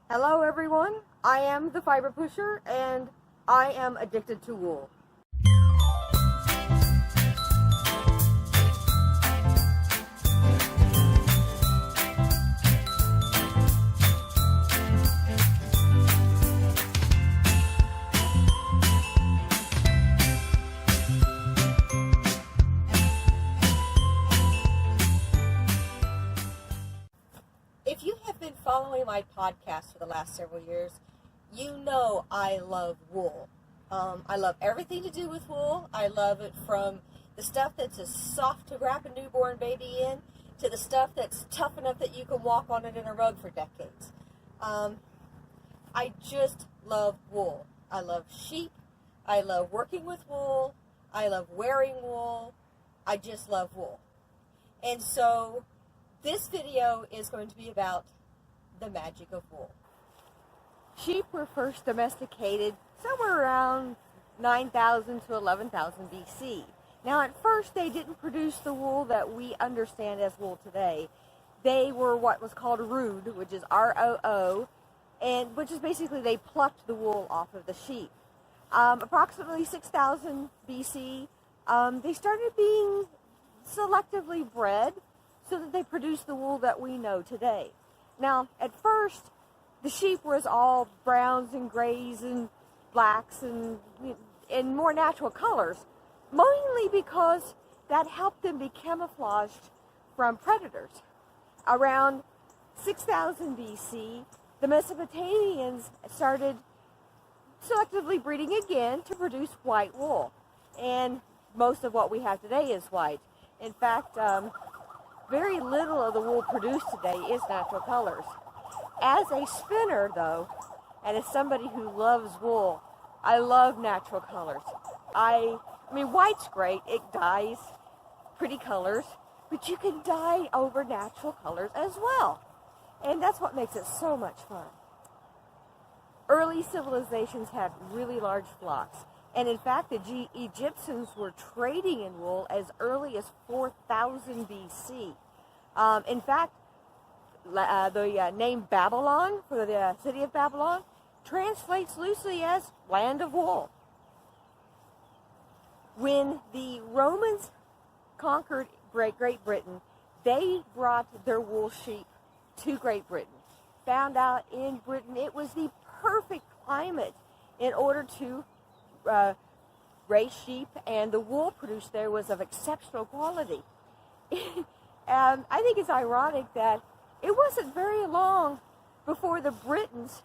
Hello everyone, I am the Fiber Pusher and I am addicted to wool. If you have been following my podcast for the last several years, you know I love wool. I love everything to do with wool. I love it from the stuff that's as soft to wrap a newborn baby in to the stuff that's tough enough that you can walk on it in a rug for decades. I just love wool. I love sheep. I love working with wool. I love wearing wool. I just love wool. And so this video is going to be about the magic of wool. Sheep were first domesticated somewhere around 9,000 to 11,000 BC. Now at first they didn't produce the wool that we understand as wool today. They were what was called rood, which is R-O-O, and which is basically they plucked the wool off of the sheep. Approximately 6,000 BC, they started being selectively bred so that they produced the wool that we know today. Now, at first, the sheep was all browns and grays and blacks and more natural colors, mainly because that helped them be camouflaged from predators. Around 6,000 BC, the Mesopotamians started selectively breeding again to produce white wool, and most of what we have today is white. In fact, very little of the wool produced today is natural colors. As a spinner, though, and as somebody who loves wool, I love natural colors. I mean, white's great. It dyes pretty colors, but you can dye over natural colors as well. And that's what makes it so much fun. Early civilizations had really large flocks. And in fact, the Egyptians were trading in wool as early as 4,000 BC. In fact, the name Babylon, for the city of Babylon, translates loosely as land of wool. When the Romans conquered Great Britain, they brought their wool sheep to Great Britain. Found out in Britain it was the perfect climate in order to raise sheep, and the wool produced there was of exceptional quality. I think it's ironic that it wasn't very long before the Britons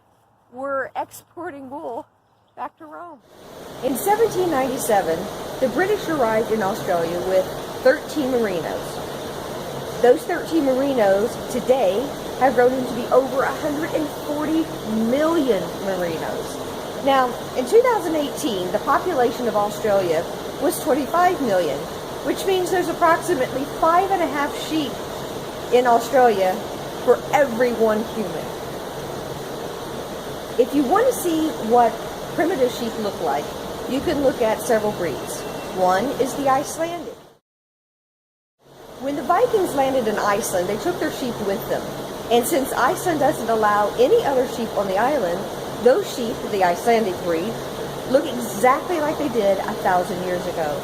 were exporting wool back to Rome. In 1797, the British arrived in Australia with 13 merinos. Those 13 merinos today have grown into be over 140 million merinos. Now, in 2018, the population of Australia was 25 million, which means there's approximately 5.5 sheep in Australia for every one human. If you want to see what primitive sheep look like, you can look at several breeds. One is the Icelandic. When the Vikings landed in Iceland, they took their sheep with them. And since Iceland doesn't allow any other sheep on the island, those sheep, the Icelandic breed, look exactly like they did 1,000 years ago.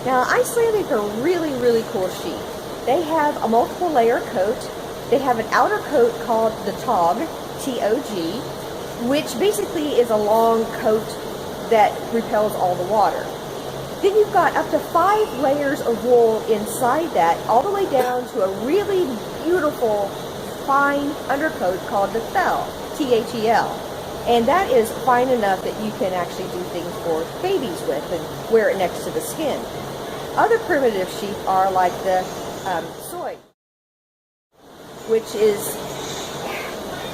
Now, Icelandic are really, really cool sheep. They have a multiple layer coat. They have an outer coat called the tog, T-O-G, which basically is a long coat that repels all the water. Then you've got up to 5 layers of wool inside that, all the way down to a really beautiful, fine undercoat called the thel, T-H-E-L. And that is fine enough that you can actually do things for babies with and wear it next to the skin. Other primitive sheep are like the soy, which is,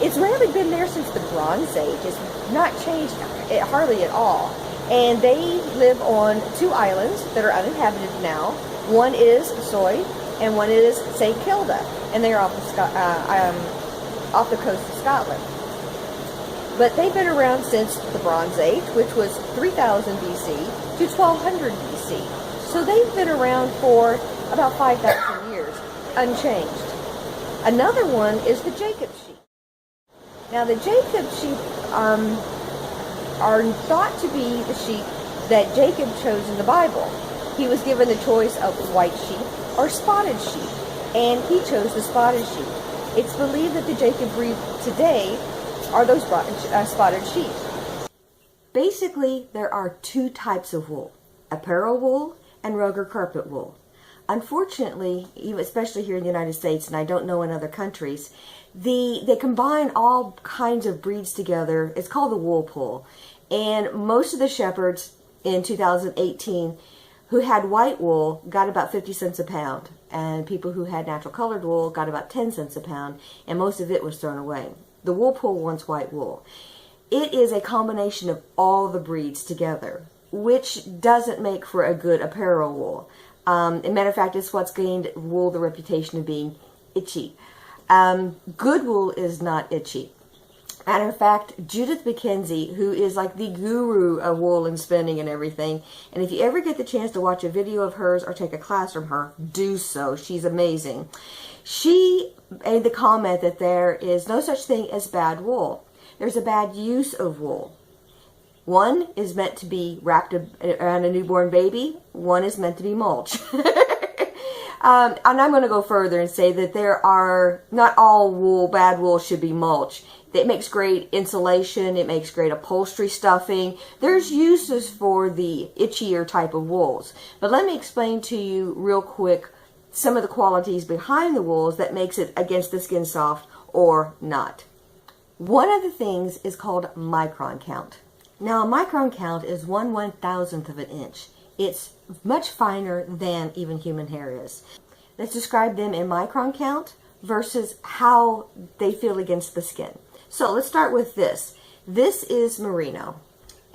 it's really been there since the Bronze Age. It's not changed hardly at all. And they live on 2 islands that are uninhabited now. One is Soy, and one is St. Kilda, and they are off the coast of Scotland. But they've been around since the Bronze Age, which was 3000 BC to 1200 BC. So they've been around for about 5,000 years, unchanged. Another one is the Jacob sheep. Now the Jacob sheep are thought to be the sheep that Jacob chose in the Bible. He was given the choice of white sheep or spotted sheep, and he chose the spotted sheep. It's believed that the Jacob breed today are those spotted sheep. Basically, there are two types of wool, apparel wool and rug or carpet wool. Unfortunately, especially here in the United States, and I don't know in other countries, they combine all kinds of breeds together. It's called the wool pool. And most of the shepherds in 2018 who had white wool got about 50 cents a pound. And people who had natural colored wool got about 10 cents a pound. And most of it was thrown away. The wool pool wants white wool. It is a combination of all the breeds together, which doesn't make for a good apparel wool. As a matter of fact, it's what's gained wool the reputation of being itchy. Good wool is not itchy. Matter of fact, Judith McKenzie, who is like the guru of wool and spinning and everything, and if you ever get the chance to watch a video of hers or take a class from her, do so. She's amazing. She made the comment that there is no such thing as bad wool. There's a bad use of wool. One is meant to be wrapped around a newborn baby. One is meant to be mulch. And I'm going to go further and say that there are, not all wool, bad wool should be mulch. It makes great insulation. It makes great upholstery stuffing. There's uses for the itchier type of wools. But let me explain to you real quick some of the qualities behind the wools that makes it against the skin soft or not. One of the things is called micron count. Now, a micron count is 1/1000th of an inch. It's much finer than even human hair is. Let's describe them in micron count versus how they feel against the skin. So let's start with this. This is Merino,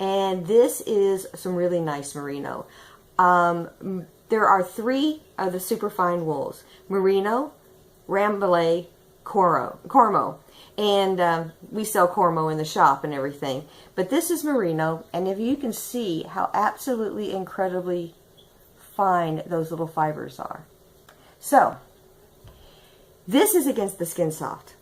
and this is some really nice Merino. There are three of the superfine wools: Merino, Rambouillet, Cormo. And we sell Cormo in the shop and everything. But this is Merino, and if you can see how absolutely incredibly fine those little fibers are. So, this is against the skin soft.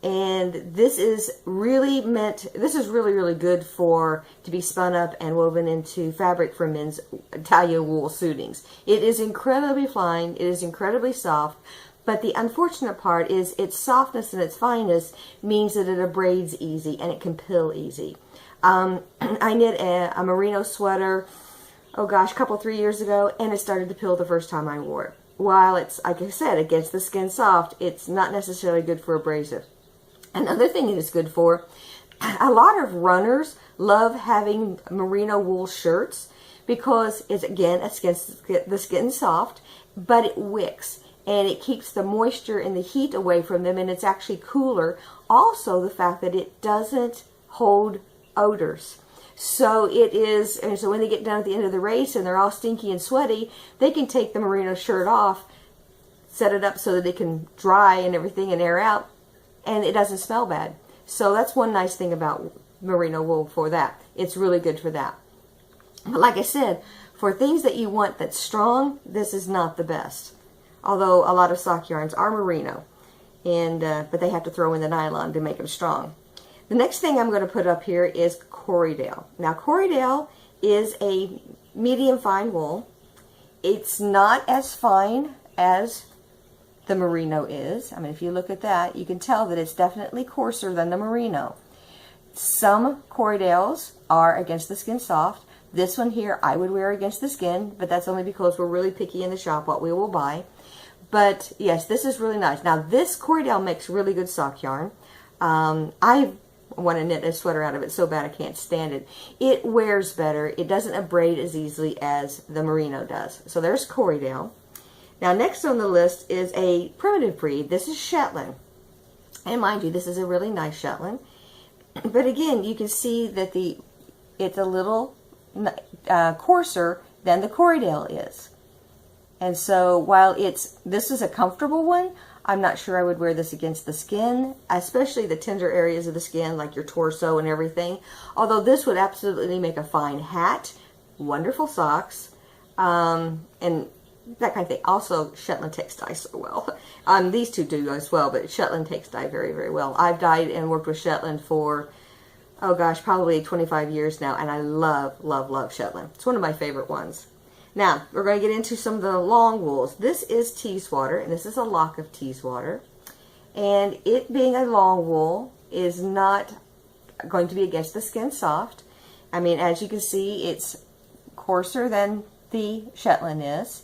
And this is really really good to be spun up and woven into fabric for men's Italian wool suitings. It is incredibly fine, it is incredibly soft. But the unfortunate part is its softness and its fineness means that it abrades easy and it can pill easy. I knit a Merino sweater, oh gosh, 3 years ago, and it started to pill the first time I wore it. While it's, like I said, against the skin soft, it's not necessarily good for abrasive. Another thing it is good for, a lot of runners love having Merino wool shirts because it's, again, against the skin soft, but it wicks. And it keeps the moisture and the heat away from them, and it's actually cooler. Also, the fact that it doesn't hold odors. So it is, and so when they get down at the end of the race and they're all stinky and sweaty, they can take the Merino shirt off, set it up so that it can dry and everything and air out, and it doesn't smell bad. So that's one nice thing about Merino wool for that. It's really good for that. But like I said, for things that you want that's strong, this is not the best. Although a lot of sock yarns are Merino, and but they have to throw in the nylon to make them strong. The next thing I'm going to put up here is Corriedale. Now, Corriedale is a medium fine wool. It's not as fine as the Merino is. I mean, if you look at that, you can tell that it's definitely coarser than the Merino. Some Corriedales are against the skin soft. This one here I would wear against the skin, but that's only because we're really picky in the shop what we will buy. But yes, this is really nice. Now this Corriedale makes really good sock yarn. I want to knit a sweater out of it so bad I can't stand it. It wears better. It doesn't abrade as easily as the Merino does. So there's Corriedale. Now next on the list is a primitive breed. This is Shetland. And mind you, this is a really nice Shetland. But again, you can see that it's a little coarser than the Corriedale is. And so while this is a comfortable one, I'm not sure I would wear this against the skin, especially the tender areas of the skin like your torso and everything. Although this would absolutely make a fine hat, wonderful socks, and that kind of thing. Also, Shetland takes dye so well. These two do as well, but Shetland takes dye very, very well. I've dyed and worked with Shetland for, oh gosh, probably 25 years now, and I love, love, love Shetland. It's one of my favorite ones. Now, we're going to get into some of the long wools. This is Teeswater, and this is a lock of Teeswater. And it being a long wool is not going to be against the skin soft. I mean, as you can see, it's coarser than the Shetland is,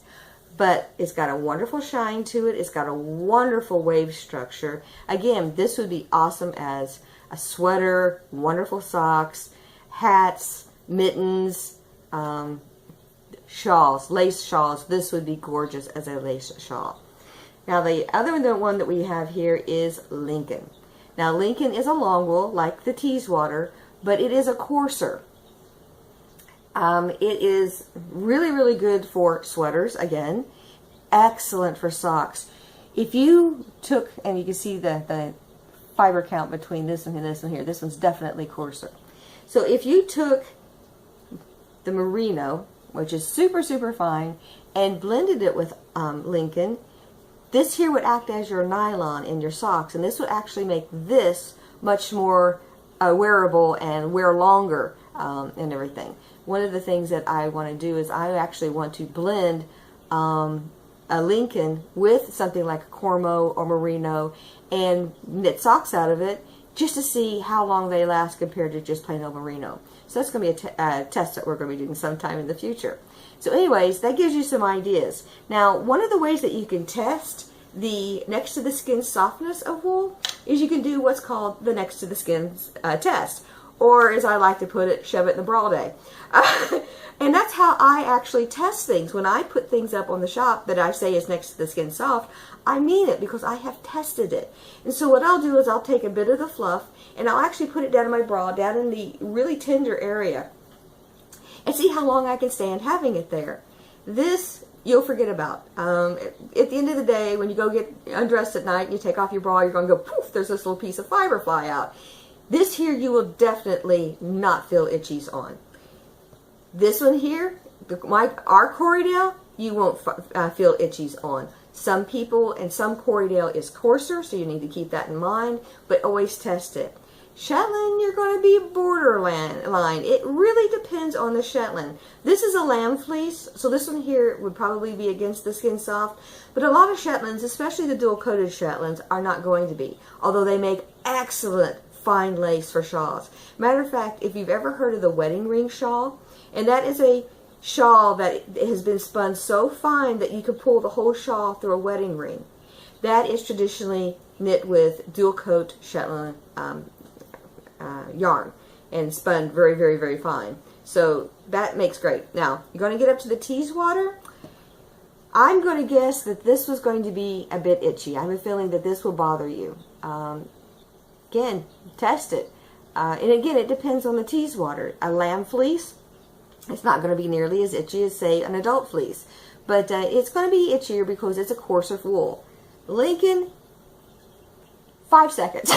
but it's got a wonderful shine to it. It's got a wonderful wave structure. Again, this would be awesome as a sweater, wonderful socks, hats, mittens, shawls, lace shawls. This would be gorgeous as a lace shawl. Now, the other one that we have here is Lincoln. Now, Lincoln is a long wool like the Teeswater, but it is a coarser. It is really, really good for sweaters, again. Excellent for socks. If you took, and you can see the fiber count between this and this one here, this one's definitely coarser. So if you took the Merino, which is super, super fine, and blended it with Lincoln, this here would act as your nylon in your socks, and this would actually make this much more wearable and wear longer and everything. One of the things that I want to do is I actually want to blend a Lincoln with something like a Cormo or Merino and knit socks out of it just to see how long they last compared to just plain old Merino. So that's going to be a test that we're going to be doing sometime in the future. So anyways, that gives you some ideas. Now, one of the ways that you can test the next to the skin softness of wool is you can do what's called the next to the skin test. Or as I like to put it, shove it in the bra day. And that's how I actually test things. When I put things up on the shop that I say is next to the skin soft, I mean it because I have tested it. And so what I'll do is I'll take a bit of the fluff and I'll actually put it down in my bra, down in the really tender area, and see how long I can stand having it there. This you'll forget about. At the end of the day, when you go get undressed at night and you take off your bra, you're going to go, poof, there's this little piece of fiber fly out. This here you will definitely not feel itchies on. This one here, our Corriedale, you won't feel itchies on. Some people and some Corriedale is coarser, so you need to keep that in mind, but always test it. Shetland, you're going to be borderline. It really depends on the Shetland. This is a lamb fleece, so this one here would probably be against the skin soft, but a lot of Shetlands, especially the dual-coated Shetlands, are not going to be, although they make excellent fine lace for shawls. Matter of fact, if you've ever heard of the wedding ring shawl, and that is a shawl that has been spun so fine that you can pull the whole shawl through a wedding ring. That is traditionally knit with dual coat Shetland yarn and spun very, very, very fine. So that makes great. Now, you're going to get up to the Teeswater. I'm going to guess that this was going to be a bit itchy. I have a feeling that this will bother you. Again, test it. And again, it depends on the Teeswater. A lamb fleece, it's not going to be nearly as itchy as, say, an adult fleece. But it's going to be itchier because it's a coarser wool. Lincoln, 5 seconds.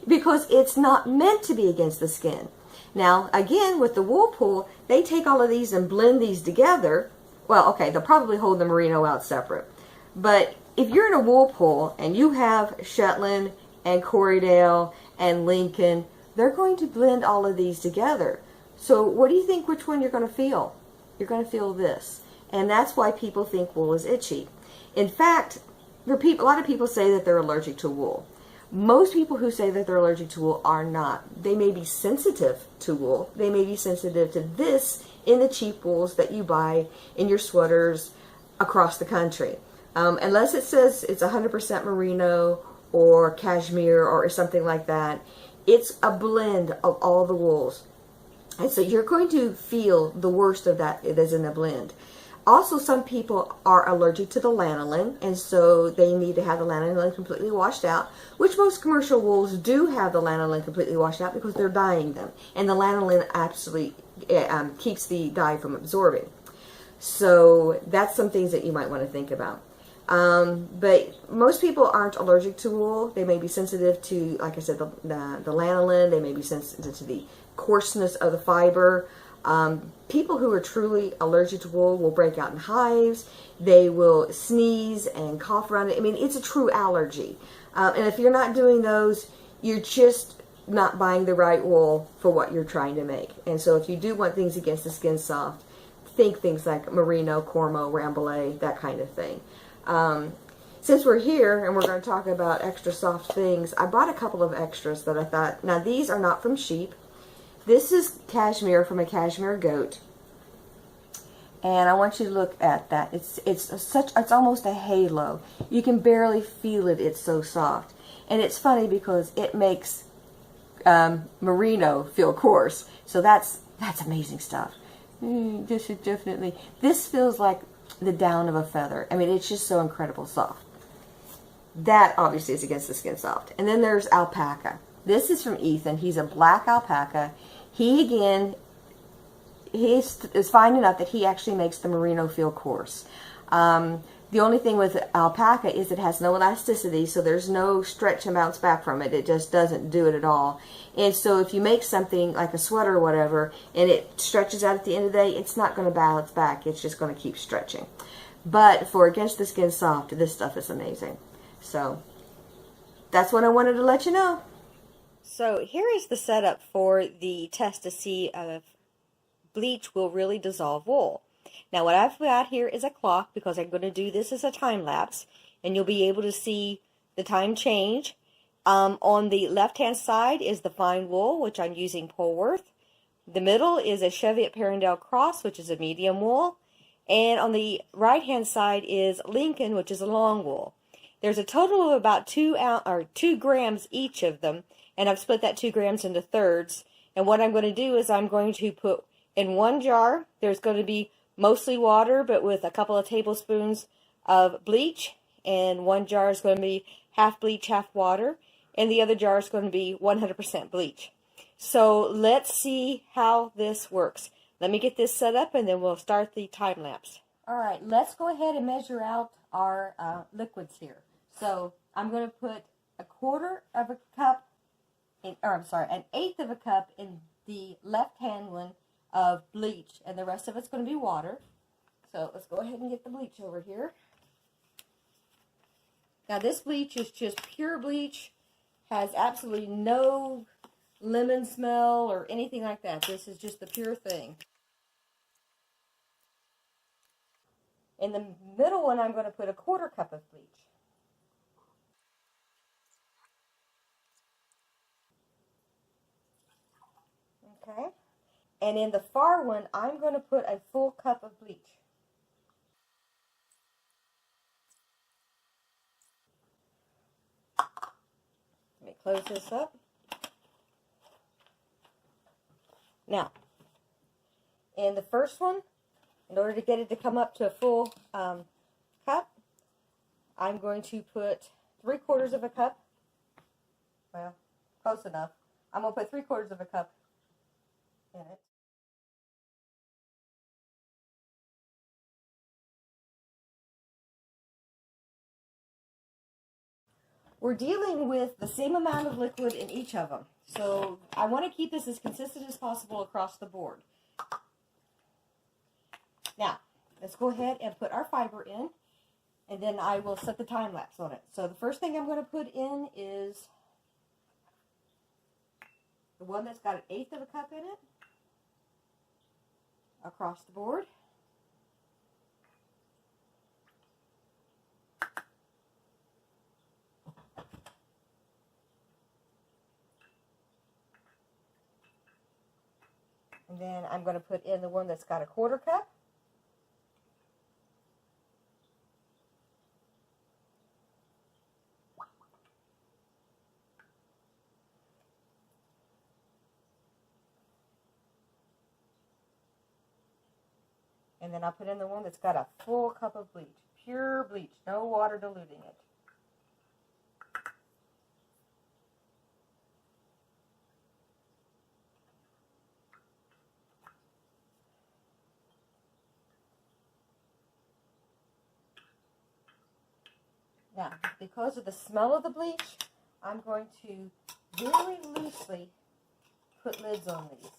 Because it's not meant to be against the skin. Now, again, with the wool pool, they take all of these and blend these together. Well, okay, they'll probably hold the Merino out separate. But if you're in a wool pool and you have Shetland and Corriedale and Lincoln, they're going to blend all of these together. So what do you think which one you're going to feel? You're going to feel this. And that's why people think wool is itchy. In fact, a lot of people say that they're allergic to wool. Most people who say that they're allergic to wool are not. They may be sensitive to wool. They may be sensitive to this in the cheap wools that you buy in your sweaters across the country. Unless it says it's 100% merino or cashmere or something like that, it's a blend of all the wools. And so you're going to feel the worst of that is in the blend. Also, some people are allergic to the lanolin, and so they need to have the lanolin completely washed out, which most commercial wools do have the lanolin completely washed out because they're dyeing them. And the lanolin absolutely keeps the dye from absorbing. So that's some things that you might want to think about. But most people aren't allergic to wool. They may be sensitive to, like I said, the lanolin. They may be sensitive to the coarseness of the fiber. People who are truly allergic to wool will break out in hives. They will sneeze and cough around it. I mean, it's a true allergy. And if you're not doing those, you're just not buying the right wool for what you're trying to make. And so if you do want things against the skin soft, think things like Merino, Cormo, Rambouillet, that kind of thing. Since we're here and we're going to talk about extra soft things, I bought a couple of extras that I thought, now these are not from sheep. This is cashmere from a cashmere goat. And I want you to look at that. It's almost a halo. You can barely feel it. It's so soft. And it's funny because it makes merino feel coarse. So that's amazing stuff. This feels like the down of a feather. I mean, it's just so incredible soft. That obviously is against the skin soft. And then there's Alpaca. This is from Ethan. He's a black alpaca. He is fine enough that he actually makes the merino feel coarse. The only thing with alpaca is it has no elasticity, so there's no stretch and bounce back from it. It just doesn't do it at all. And so if you make something like a sweater or whatever, and it stretches out at the end of the day, it's not going to bounce back. It's just going to keep stretching. But for against the skin soft, this stuff is amazing. So that's what I wanted to let you know. So here is the setup for the test to see if bleach will really dissolve wool. Now what I've got here is a clock because I'm going to do this as a time lapse, and you'll be able to see the time change. On the left hand side is the fine wool, which I'm using Polworth. The middle is a Cheviot Parendale Cross, which is a medium wool. And on the right hand side is Lincoln, which is a long wool. There's a total of about 2 grams each of them, and I've split that 2 grams into thirds. And what I'm going to do is I'm going to put in one jar, there's going to be mostly water, but with a couple of tablespoons of bleach. And one jar is going to be half bleach, half water. And the other jar is going to be 100% bleach. So let's see how this works. Let me get this set up and then we'll start the time lapse. All right, let's go ahead and measure out our liquids here. So I'm going to put an eighth of a cup in the left-hand one of bleach, and the rest of it's going to be water. So let's go ahead and get the bleach over here. Now this bleach is just pure bleach, has absolutely no lemon smell or anything like that. This is just the pure thing. In the middle one, I'm going to put a 1/4 cup of bleach. Okay. And in the far one, I'm going to put a full cup of bleach. Let me close this up. Now, in the first one, in order to get it to come up to a full cup, I'm going to put 3/4 of a cup. Well, close enough. I'm going to put 3/4 of a cup in it. We're dealing with the same amount of liquid in each of them. So I want to keep this as consistent as possible across the board. Now, let's go ahead and put our fiber in, and then I will set the time lapse on it. So the first thing I'm going to put in is the one that's got 1/8 of a cup in it, across the board. And then I'm going to put in the one that's got a 1/4 cup. And then I'll put in the one that's got a full cup of bleach. Pure bleach, no water diluting it. Now, because of the smell of the bleach, I'm going to very loosely put lids on these.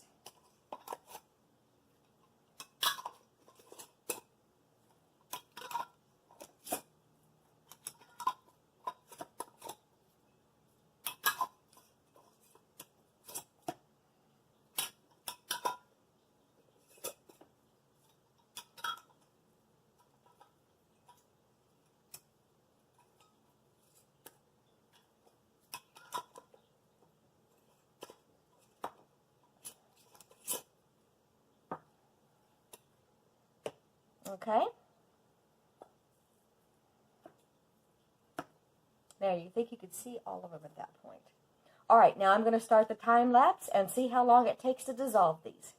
Okay? There, you think you could see all of them at that point. All right, now I'm going to start the time lapse and see how long it takes to dissolve these.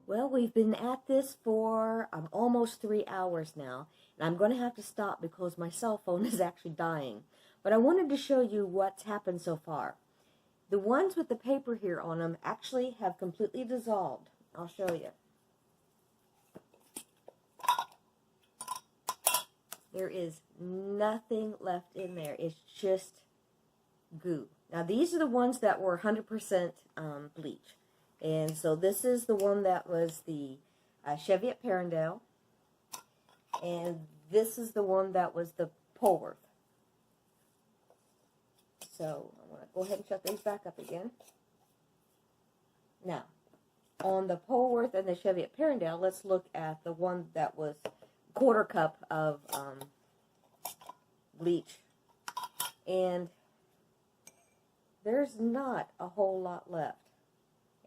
Well, we've been at this for almost 3 hours now, and I'm going to have to stop because my cell phone is actually dying. But I wanted to show you what's happened so far. The ones with the paper here on them actually have completely dissolved. I'll show you. There is nothing left in there. It's just goo. Now, these are the ones that were 100% bleach. And so this is the one that was the Cheviot Perindale. And this is the one that was the Polworth. So I'm going to go ahead and shut these back up again. Now, on the Polworth and the Cheviot Perindale, let's look at the one that was quarter cup of bleach. And there's not a whole lot left.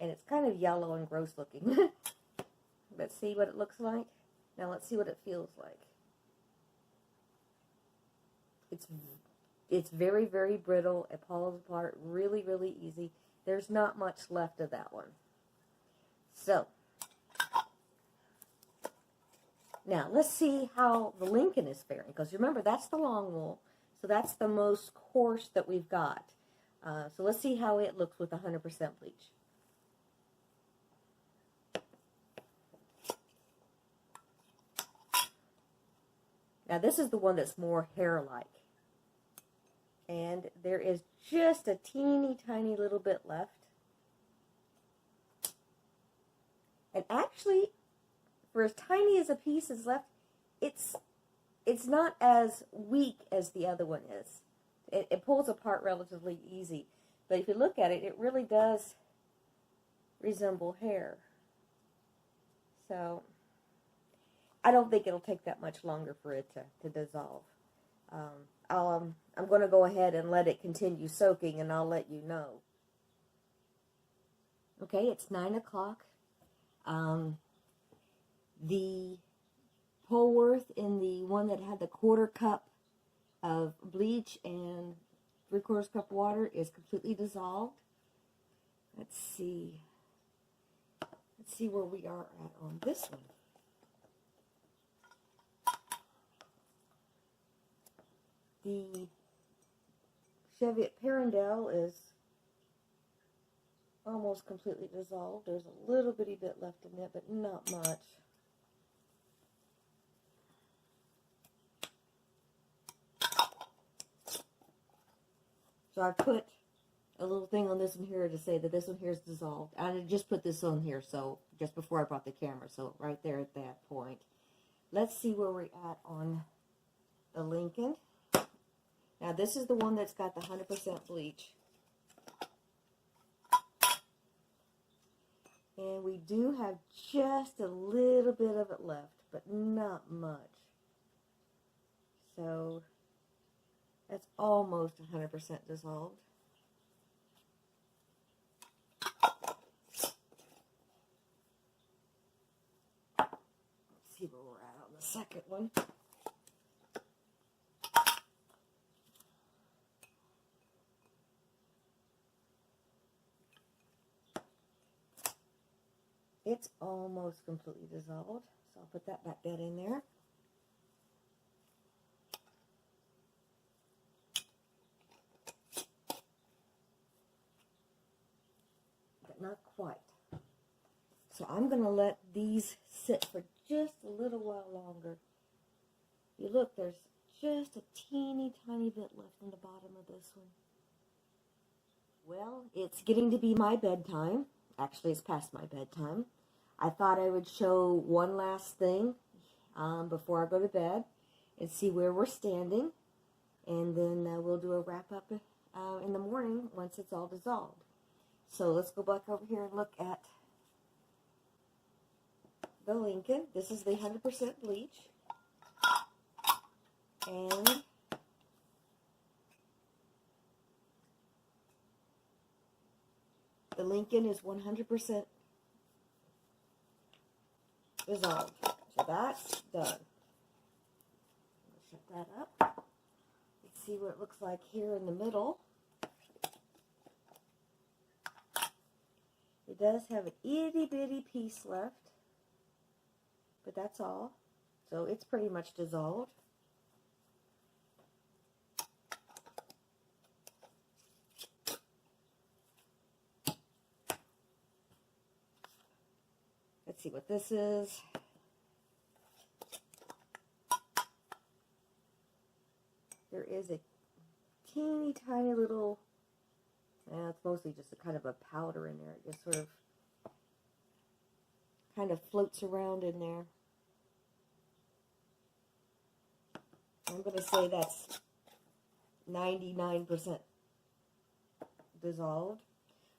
And it's kind of yellow and gross looking. Let's see what it looks like. Now let's see what it feels like. It's very, very brittle. It falls apart really, really easy. There's not much left of that one. So, now let's see how the Lincoln is faring. Because remember, that's the long wool. So that's the most coarse that we've got. So let's see how it looks with 100% bleach. Now this is the one that's more hair-like. And there is just a teeny tiny little bit left. And actually, for as tiny as a piece is left, it's not as weak as the other one is. It pulls apart relatively easy. But if you look at it, it really does resemble hair. So I don't think it'll take that much longer for it to dissolve. I'm going to go ahead and let it continue soaking, and I'll let you know. Okay, it's 9 o'clock. The Polworth in the one that had the quarter cup of bleach and 3/4 cup water is completely dissolved. Let's see where we are at on this one. The Cheviot Perindale is almost completely dissolved. There's a little bitty bit left in it, but not much. So I put a little thing on this one here to say that this one here is dissolved. I just put this on here, so just before I brought the camera, so right there at that point. Let's see where we're at on the Lincoln. Now this is the one that's got the 100% bleach. And we do have just a little bit of it left, but not much. So that's almost 100% dissolved. Let's see where we're at on the second one. it's almost completely dissolved. So I'll put that back down in there. But not quite. So I'm going to let these sit for just a little while longer. You look, there's just a teeny tiny bit left in the bottom of this one. Well, it's getting to be my bedtime. Actually, it's past my bedtime. I thought I would show one last thing before I go to bed and see where we're standing. And then we'll do a wrap-up in the morning once it's all dissolved. So let's go back over here and look at the Lincoln. This is the 100% bleach. And the Lincoln is 100% dissolved. So that's done. Shut that up. Let's see what it looks like here in the middle. It does have an itty bitty piece left, but that's all. So it's pretty much dissolved. Let's see what this is. There is a teeny tiny little, it's mostly just a kind of a powder in there. It just sort of kind of floats around in there. I'm going to say that's 99% dissolved.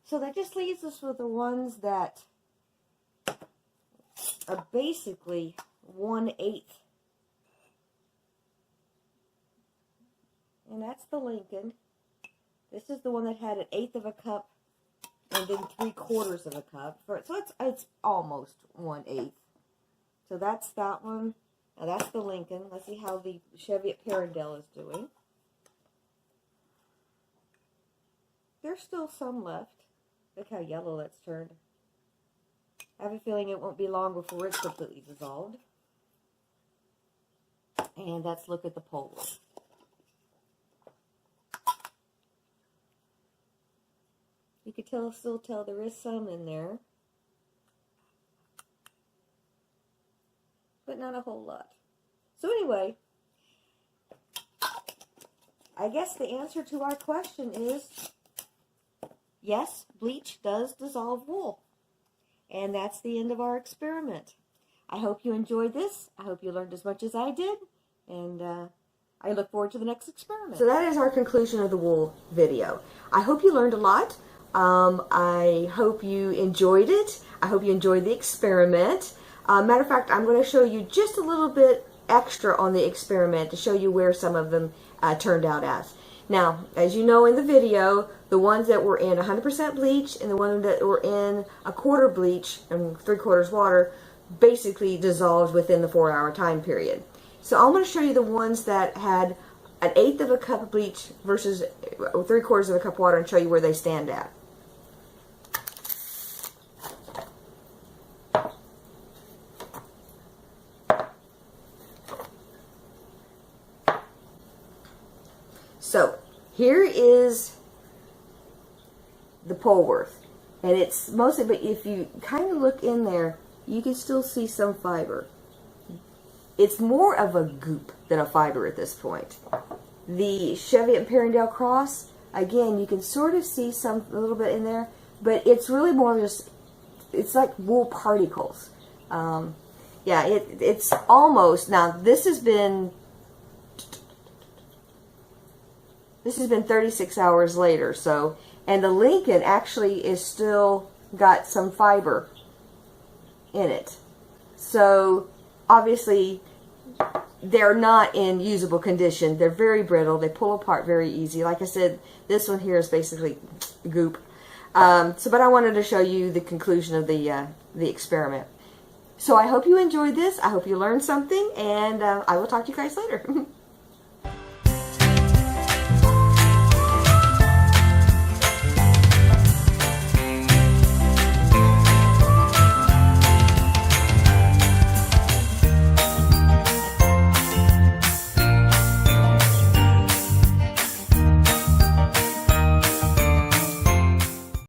So that just leaves us with the ones that are basically 1/8. And that's the Lincoln. This is the one that had 1/8 of a cup and then 3/4 of a cup. So it's almost 1/8. So that's that one. Now that's the Lincoln. Let's see how the Chevy at Parendale is doing. There's still some left. Look how yellow that's turned. I have a feeling it won't be long before it's completely dissolved. And let's look at the poles. You can still tell there is some in there, but not a whole lot. So anyway, I guess the answer to our question is yes, bleach does dissolve wool. And that's the end of our experiment. I hope you enjoyed this. I hope you learned as much as I did. And I look forward to the next experiment. So that is our conclusion of the wool video. I hope you learned a lot. I hope you enjoyed it. I hope you enjoyed the experiment. Matter of fact, I'm going to show you just a little bit extra on the experiment to show you where some of them turned out as. Now, as you know in the video, the ones that were in 100% bleach and the ones that were in 1/4 bleach and 3/4 water basically dissolved within the 4-hour time period. So I'm going to show you the ones that had 1/8 of a cup of bleach versus 3/4 of a cup of water and show you where they stand at. So here is the Polworth, and it's mostly, but if you kind of look in there, you can still see some fiber. It's more of a goop than a fiber at this point. The Chevy and Parendale Cross, again, you can sort of see a little bit in there, but it's really more just, it's like wool particles. Yeah, it's almost, now this has been 36 hours later, so, and the Lincoln actually is still got some fiber in it. So, obviously, they're not in usable condition. They're very brittle. They pull apart very easy. Like I said, this one here is basically goop. But I wanted to show you the conclusion of the experiment. So I hope you enjoyed this. I hope you learned something, and I will talk to you guys later.